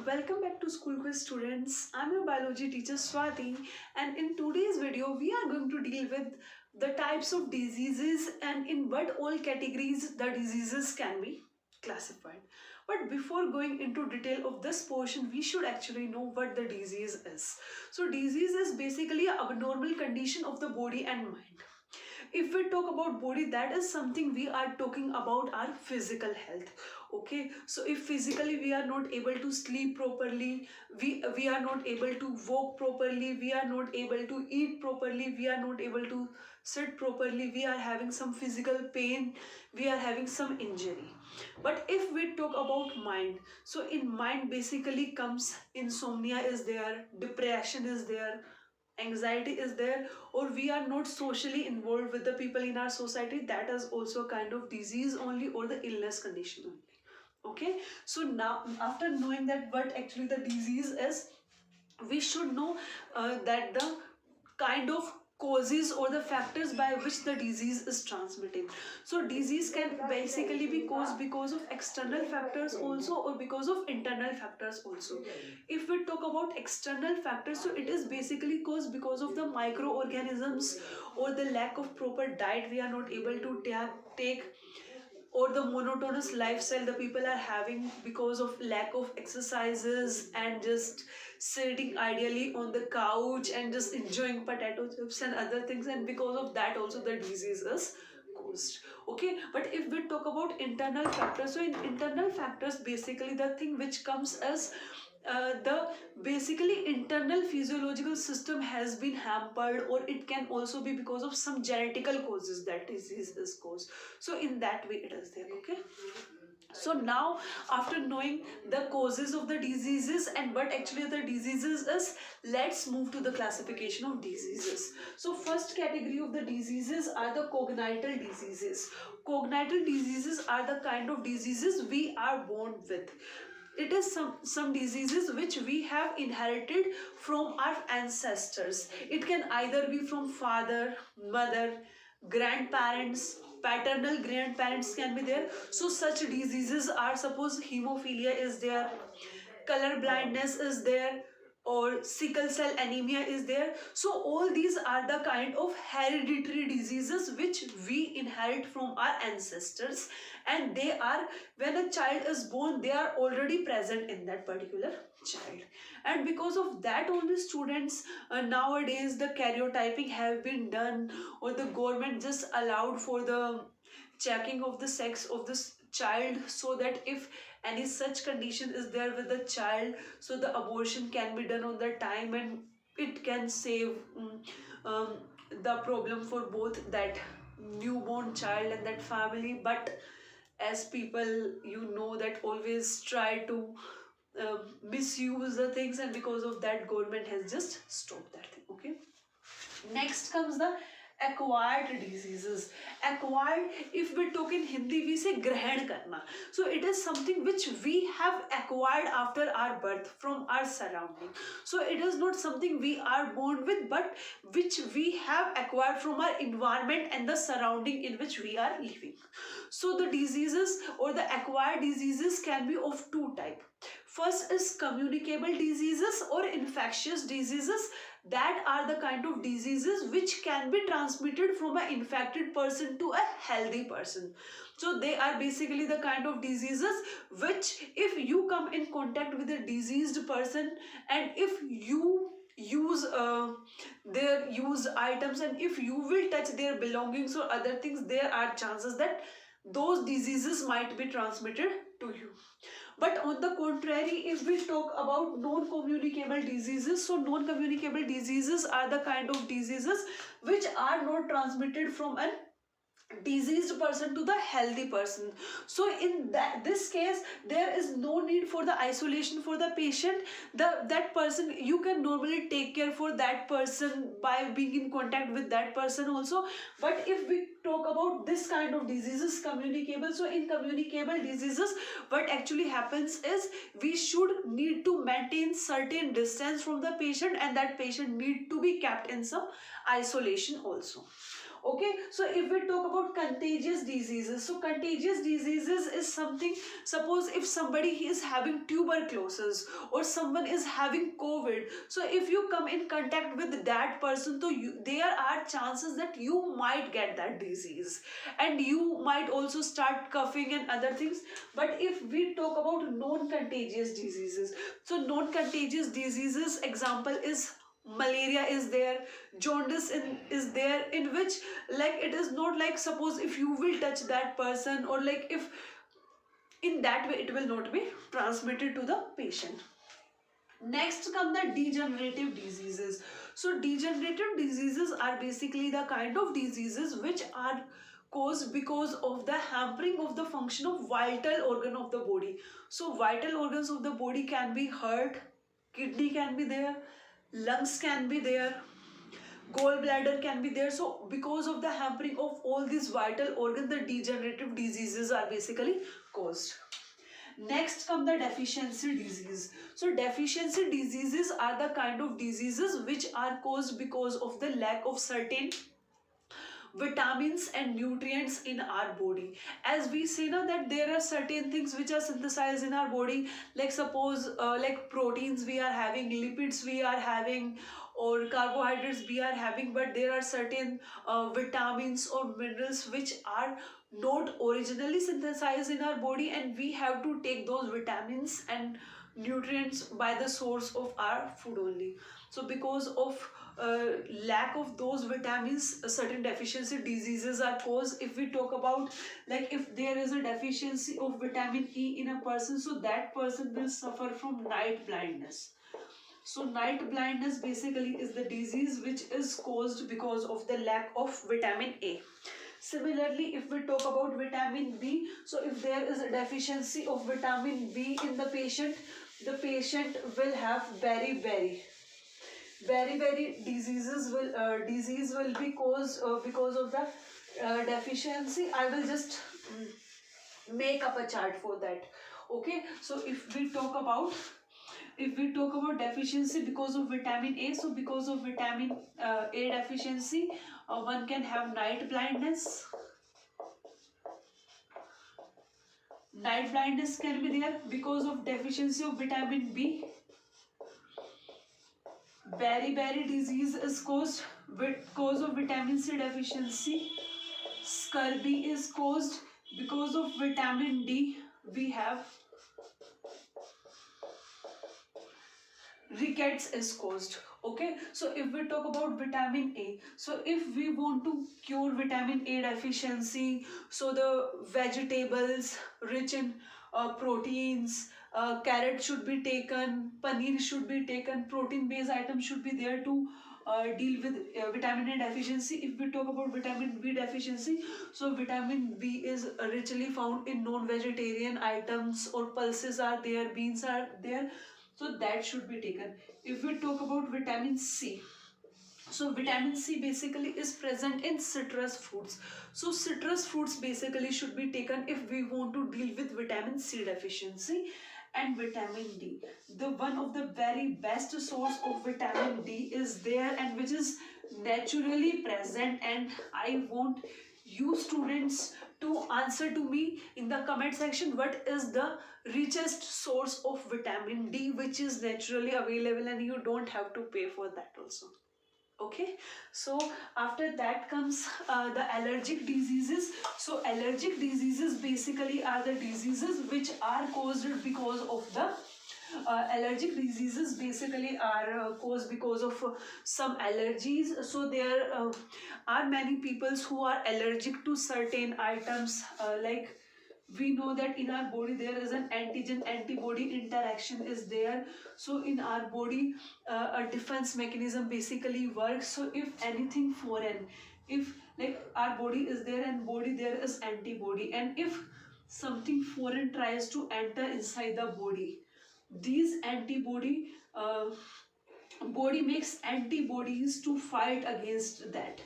Welcome back to School Quiz students. I'm your biology teacher Swati, and in today's video we are going to deal with the types of diseases and in what all categories the diseases can be classified. But before going into detail of this portion, we should actually know what the disease is. So disease is basically a abnormal condition of the body and mind. If we talk about body, that is something we are talking about our physical health. Okay, so if physically we are not able to sleep properly, we are not able to walk properly, we are not able to eat properly, we are not able to sit properly, we are having some physical pain, we are having some injury. But if we talk about mind, so in mind basically comes insomnia is there, depression is there, anxiety is there, or we are not socially involved with the people in our society, that is also a kind of disease only, or the illness condition only. Okay, so now after knowing that what actually the disease is, we should know that the kind of causes or the factors by which the disease is transmitting. So disease can basically be caused because of external factors also, or because of internal factors also. If we talk about external factors, so it is basically caused because of the microorganisms, or the lack of proper diet we are not able to take, or the monotonous lifestyle the people are having because of lack of exercises and just sitting ideally on the couch and just enjoying potato chips and other things, and because of that also the disease is caused. Okay, but if we talk about internal factors, so in internal factors basically the thing which comes as the basically internal physiological system has been hampered, or it can also be because of some genetical causes that disease is caused. So in that way it is there. Okay, so now after knowing the causes of the diseases and what actually the diseases is, let's move to the classification of diseases. So first category of the diseases are the congenital diseases. Congenital diseases are the kind of diseases we are born with. It is some diseases which we have inherited from our ancestors. It can either be from father, mother, grandparents, paternal grandparents can be there. So such diseases are, suppose hemophilia is there, color blindness is there, or sickle cell anemia is there. So all these are the kind of hereditary diseases which we inherit from our ancestors, and they are, when a child is born, they are already present in that particular child. And because of that only students, nowadays the karyotyping have been done, or the government just allowed for the checking of the sex of this child, so that if any such condition is there with the child, so the abortion can be done on the time, and it can save the problem for both that newborn child and that family. But as people, that always try to misuse the things, and because of that government has just stopped that thing. Okay, next comes the acquired diseases. Acquired, if we talk in Hindi, we say grahan karna. So it is something which we have acquired after our birth from our surrounding. So it is not something we are born with, but which we have acquired from our environment and the surrounding in which we are living. So the diseases or the acquired diseases can be of two types. First is communicable diseases or infectious diseases. That are the kind of diseases which can be transmitted from an infected person to a healthy person. So they are basically the kind of diseases which, if you come in contact with a diseased person, and if you use their used items, and if you will touch their belongings or other things, there are chances that those diseases might be transmitted to you. But on the contrary, if we talk about non-communicable diseases, so non-communicable diseases are the kind of diseases which are not transmitted from a diseased person to the healthy person. So in this case, there is no need for the isolation for the patient. That person, you can normally take care for that person by being in contact with that person also. But if we talk about this kind of diseases, communicable, so in communicable diseases, what actually happens is we should need to maintain certain distance from the patient, and that patient need to be kept in some isolation also. Okay, so if we talk about contagious diseases, so contagious diseases is something, suppose if somebody is having tuberculosis or someone is having COVID, so if you come in contact with that person, so there are chances that you might get that disease and you might also start coughing and other things. But if we talk about non-contagious diseases, so non-contagious diseases example is malaria is there, jaundice is there, in which like it is not like, suppose if you will touch that person, or like if in that way it will not be transmitted to the patient. Next come the degenerative diseases. So degenerative diseases are basically the kind of diseases which are caused because of the hampering of the function of vital organ of the body. So vital organs of the body can be heart, kidney can be there, lungs can be there, gallbladder can be there. So because of the hampering of all these vital organs, the degenerative diseases are basically caused. Next come the deficiency disease. So deficiency diseases are the kind of diseases which are caused because of the lack of certain vitamins and nutrients in our body. As we say now that there are certain things which are synthesized in our body, like suppose like proteins we are having, lipids we are having, or carbohydrates we are having, but there are certain vitamins or minerals which are not originally synthesized in our body, and we have to take those vitamins and nutrients by the source of our food only. So because of lack of those vitamins, certain deficiency diseases are caused. If we talk about, like if there is a deficiency of vitamin E in a person, so that person will suffer from night blindness. So night blindness basically is the disease which is caused because of the lack of vitamin A. Similarly, if we talk about vitamin B, so if there is a deficiency of vitamin B in the patient will have very disease will be caused because of the deficiency. I will just make up a chart for that. Okay, so if we talk about deficiency because of vitamin A, so because of vitamin A deficiency, one can have night blindness. Night blindness can be there because of deficiency of vitamin B. Beriberi disease is caused because of vitamin C deficiency. Scurvy is caused because of vitamin D. We have rickets is caused. Okay, so if we talk about vitamin A, so if we want to cure vitamin A deficiency, so the vegetables rich in proteins, carrot should be taken, paneer should be taken, protein based items should be there to deal with vitamin A deficiency. If we talk about vitamin B deficiency, so vitamin B is richly found in non-vegetarian items, or pulses are there, beans are there, so that should be taken. If we talk about vitamin C, so vitamin C basically is present in citrus fruits. So citrus fruits basically should be taken if we want to deal with vitamin C deficiency. And vitamin D, the one of the very best source of vitamin D is there, and which is naturally present. And I want you students to answer to me in the comment section what is the richest source of vitamin D which is naturally available, and you don't have to pay for that also. Okay, so after that comes the allergic diseases. So allergic diseases basically are the diseases which are caused because of the allergic diseases basically are caused because of some allergies. So there are many people who are allergic to certain items, like we know that in our body there is an antigen antibody interaction is there. So in our body a defense mechanism basically works. So if anything foreign, if like our body is there and body there is antibody, and if something foreign tries to enter inside the body, these antibody body makes antibodies to fight against that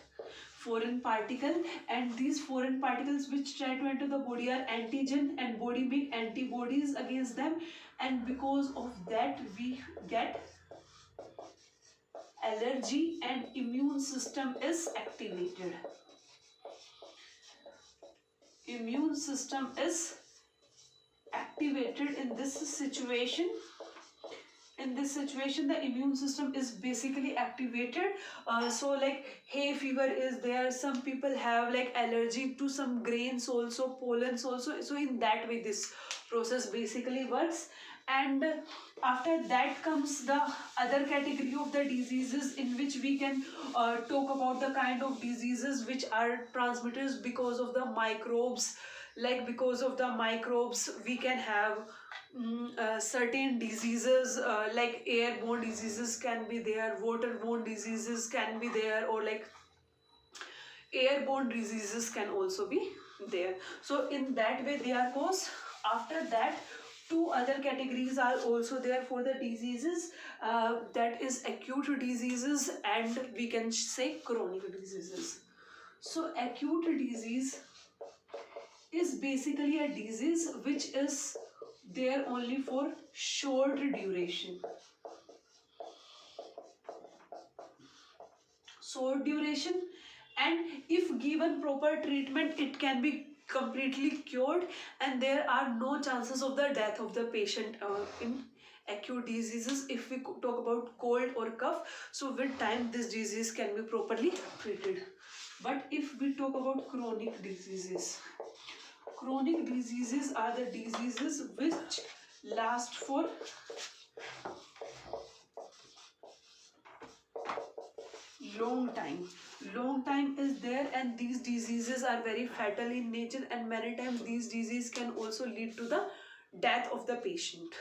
foreign particle, and these foreign particles which try to enter the body are antigen, and body make antibodies against them, and because of that we get allergy and immune system is activated. immune system is activated in this situation. In this situation, the immune system is basically activated. So like hay fever is there, some people have like allergy to some grains also, pollens also, so in that way this process basically works. And after that comes the other category of the diseases, in which we can talk about the kind of diseases which are transmitters because of the microbes. Like because of the microbes we can have certain diseases, like airborne diseases can be there, waterborne diseases can be there, or like airborne diseases can also be there. So in that way they are caused. After that, two other categories are also there for the diseases, that is acute diseases and we can say chronic diseases. So acute disease is basically a disease which is there only for short duration. Short duration, and if given proper treatment it can be completely cured, and there are no chances of the death of the patient in acute diseases. If we talk about cold or cough, so with time this disease can be properly treated. But if we talk about chronic diseases, chronic diseases are the diseases which last for long time. Long time is there, and these diseases are very fatal in nature, and many times these diseases can also lead to the death of the patient.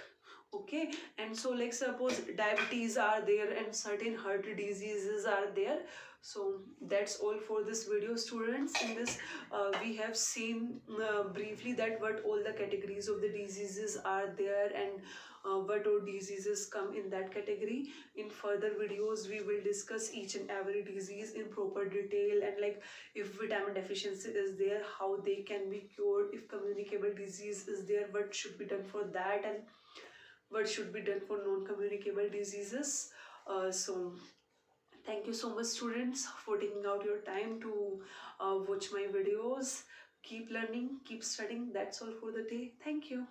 Okay, and so like suppose diabetes are there and certain heart diseases are there. So that's all for this video, students. In this we have seen briefly that what all the categories of the diseases are there, and what all diseases come in that category. In further videos we will discuss each and every disease in proper detail, and like if vitamin deficiency is there, how they can be cured. If communicable disease is there, what should be done for that, and what should be done for non-communicable diseases. So thank you so much, students, for taking out your time to watch my videos. Keep learning, keep studying. That's all for the day. Thank you.